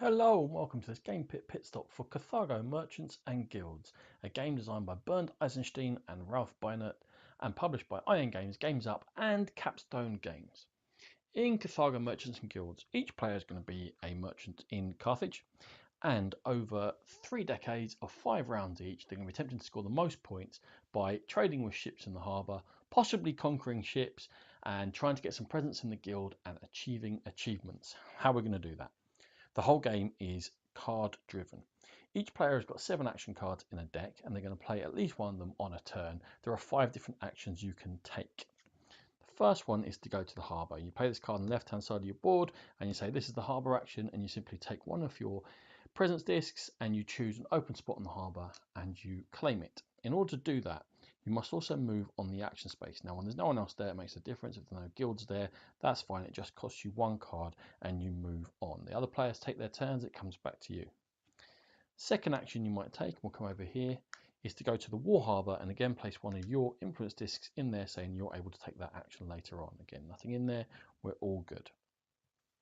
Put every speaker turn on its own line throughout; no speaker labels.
Hello and welcome to this Game Pit Stop for Carthago Merchants and Guilds, a game designed by Bernd Eisenstein and Ralph Beinert and published by Iron Games, Games Up and Capstone Games. In Carthago Merchants and Guilds, each player is going to be a merchant in Carthage, and over 3 decades of 5 rounds each, they're going to be attempting to score the most points by trading with ships in the harbour, possibly conquering ships and trying to get some presence in the guild and achieving achievements. How are we going to do that? The whole game is card driven. Each player has got 7 action cards in a deck and they're going to play at least one of them on a turn. There are 5 different actions you can take. The first one is to go to the harbour. You play this card on the left hand side of your board and you say this is the harbour action, and you simply take one of your presence discs and you choose an open spot on the harbour and you claim it. In order to do that, you must also move on the action space. Now when there's no one else there, it makes a difference. If there are no guilds there, that's fine. It just costs you 1 card and you move on. The other players take their turns, it comes back to you. Second action you might take, we'll come over here, is to go to the war harbour and again place one of your influence discs in there saying you're able to take that action later on. Again, nothing in there, we're all good.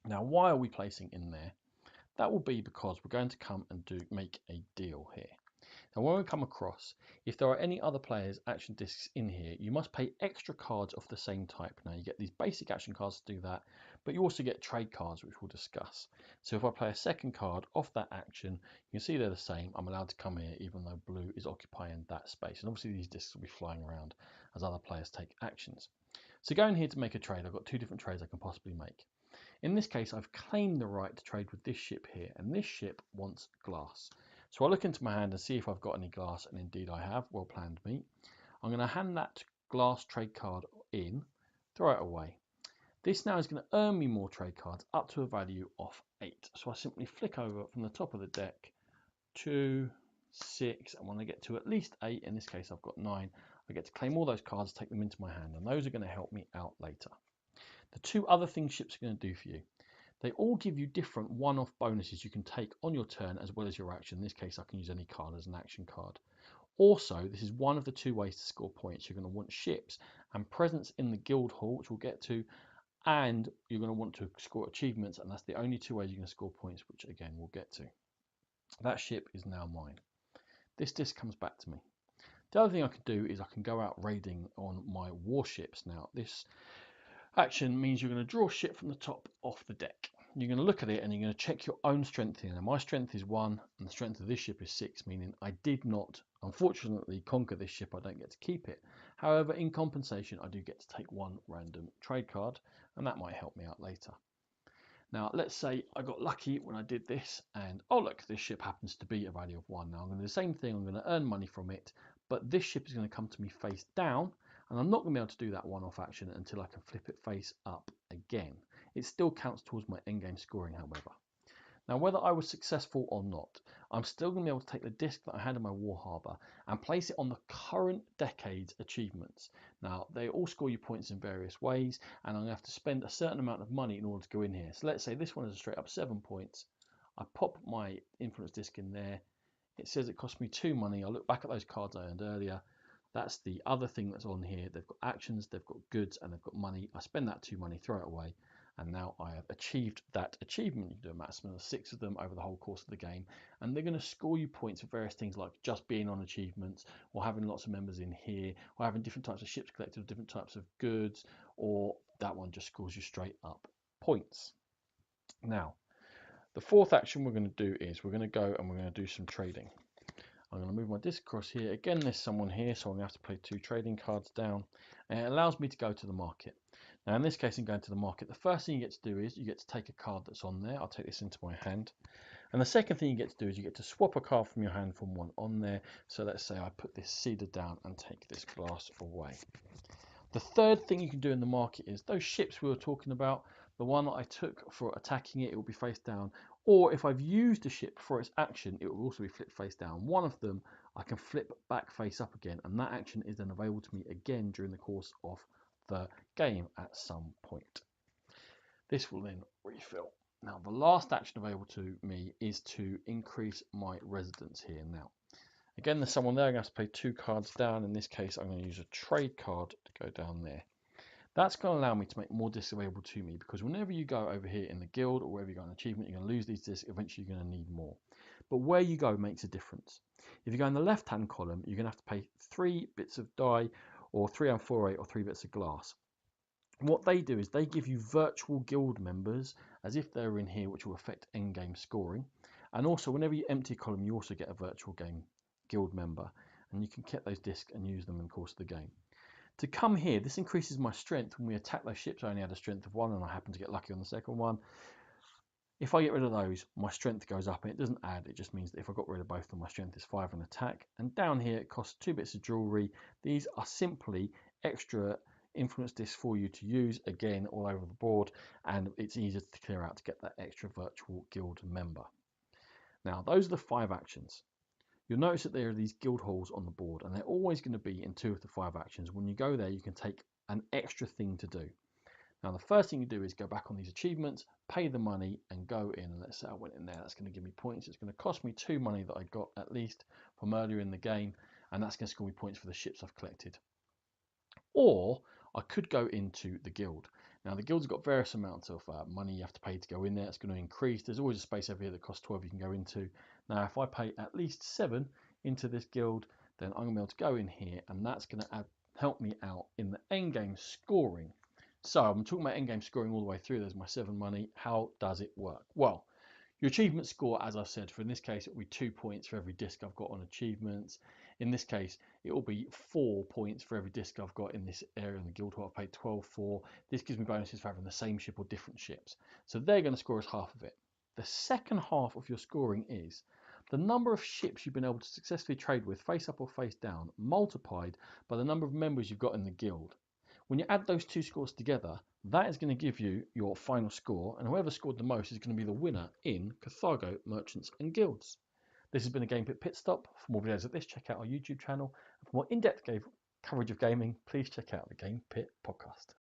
Now why are we placing in there? That will be because we're going to come and make a deal here. Now when we come across, if there are any other players' action discs in here, you must pay extra cards of the same type. Now you get these basic action cards to do that, but you also get trade cards, which we'll discuss. So if I play a second card off that action, you can see they're the same. I'm allowed to come here even though blue is occupying that space. And obviously these discs will be flying around as other players take actions. So going here to make a trade, I've got 2 different trades I can possibly make. In this case, I've claimed the right to trade with this ship here, and this ship wants glass. So I look into my hand and see if I've got any glass, and indeed I have. Well planned me. I'm going to hand that glass trade card in, throw it away. This now is going to earn me more trade cards up to a value of 8. So I simply flick over from the top of the deck 2, 6, and when I get to at least 8, in this case I've got 9, I get to claim all those cards, take them into my hand, and those are going to help me out later. The 2 other things ships are going to do for you. They all give you different one-off bonuses you can take on your turn as well as your action. In this case, I can use any card as an action card. Also, this is one of the 2 ways to score points. You're going to want ships and presence in the guild hall, which we'll get to, and you're going to want to score achievements, and that's the only 2 ways you can score points, which again we'll get to. That ship is now mine. This disc comes back to me. The other thing I can do is I can go out raiding on my warships. Now, this action means you're going to draw a ship from the top off the deck. You're going to look at it and you're going to check your own strength here. Now my strength is 1 and the strength of this ship is 6, meaning I did not, unfortunately, conquer this ship. I don't get to keep it. However, in compensation, I do get to take 1 random trade card, and that might help me out later. Now, let's say I got lucky when I did this, and oh look, this ship happens to be a value of 1. Now I'm going to do the same thing. I'm going to earn money from it, but this ship is going to come to me face down, and I'm not going to be able to do that one-off action until I can flip it face up again. It still counts towards my endgame scoring, however. Now, whether I was successful or not, I'm still going to be able to take the disc that I had in my war harbour and place it on the current decade's achievements. Now, they all score you points in various ways, and I'm going to have to spend a certain amount of money in order to go in here. So let's say this one is a straight up 7 points. I pop my influence disc in there. It says it cost me 2 money. I look back at those cards I earned earlier. That's the other thing that's on here. They've got actions, they've got goods, and they've got money. I spend that 2 money, throw it away, and now I have achieved that achievement. You can do a maximum of 6 of them over the whole course of the game, and they're going to score you points for various things like just being on achievements, or having lots of members in here, or having different types of ships collected, different types of goods, or that one just scores you straight up points. Now, the 4th action we're going to do is we're going to go and we're going to do some trading. I'm going to move my disc across here. Again, there's someone here, so I'm going to have to play 2 trading cards down. And it allows me to go to the market. Now, in this case, in going to the market, the first thing you get to do is you get to take a card that's on there. I'll take this into my hand. And the second thing you get to do is you get to swap a card from your hand from one on there. So let's say I put this cedar down and take this glass away. The third thing you can do in the market is those ships we were talking about, the one that I took for attacking it, it will be face down. Or if I've used a ship for its action, it will also be flipped face down. One of them I can flip back face up again, and that action is then available to me again during the course of the game at some point. This will then refill. Now the last action available to me is to increase my residence here. Now again, there's someone there. I'm going to have to play 2 cards down. In this case, I'm going to use a trade card to go down there. That's going to allow me to make more discs available to me, because whenever you go over here in the guild or wherever you go in achievement, you're going to lose these discs. Eventually, you're going to need more. But where you go makes a difference. If you go in the left-hand column, you're going to have to pay 3 bits of dye, or 3 and 4/8, or 3 bits of glass. What they do is they give you virtual guild members as if they're in here, which will affect endgame scoring. And also, whenever you empty a column, you also get a virtual game guild member, and you can get those discs and use them in the course of the game. To come here, this increases my strength. When we attack those ships, I only had a strength of 1, and I happen to get lucky on the second one. If I get rid of those, my strength goes up, and it doesn't add. It just means that if I got rid of both of them, my strength is 5 on attack. And down here, it costs 2 bits of jewelry. These are simply extra influence discs for you to use, again, all over the board, and it's easier to clear out to get that extra virtual guild member. Now, those are the 5 actions. You'll notice that there are these guild halls on the board, and they're always going to be in 2 of the 5 actions. When you go there, you can take an extra thing to do. Now, the first thing you do is go back on these achievements, pay the money, and go in. And let's say I went in there. That's going to give me points. It's going to cost me 2 money that I got at least from earlier in the game, and that's going to score me points for the ships I've collected. Or I could go into the guild. Now, the guild's got various amounts of money you have to pay to go in there. It's going to increase. There's always a space over here that costs 12 you can go into. Now, if I pay at least 7 into this guild, then I'm going to be able to go in here, and that's going to help me out in the endgame scoring. So I'm talking about endgame scoring all the way through. There's my 7 money. How does it work? Well, your achievement score, as I said, for in this case, it will be 2 points for every disc I've got on achievements. In this case, it will be 4 points for every disc I've got in this area in the guild hall. I've paid 12 for. This gives me bonuses for having the same ship or different ships. So they're going to score as half of it. The second half of your scoring is the number of ships you've been able to successfully trade with, face up or face down, multiplied by the number of members you've got in the guild. When you add those 2 scores together, that is going to give you your final score, and whoever scored the most is going to be the winner in Carthago Merchants and Guilds. This has been a Game Pit Stop. For more videos like this, check out our YouTube channel. And for more in-depth coverage of gaming, please check out the Game Pit podcast.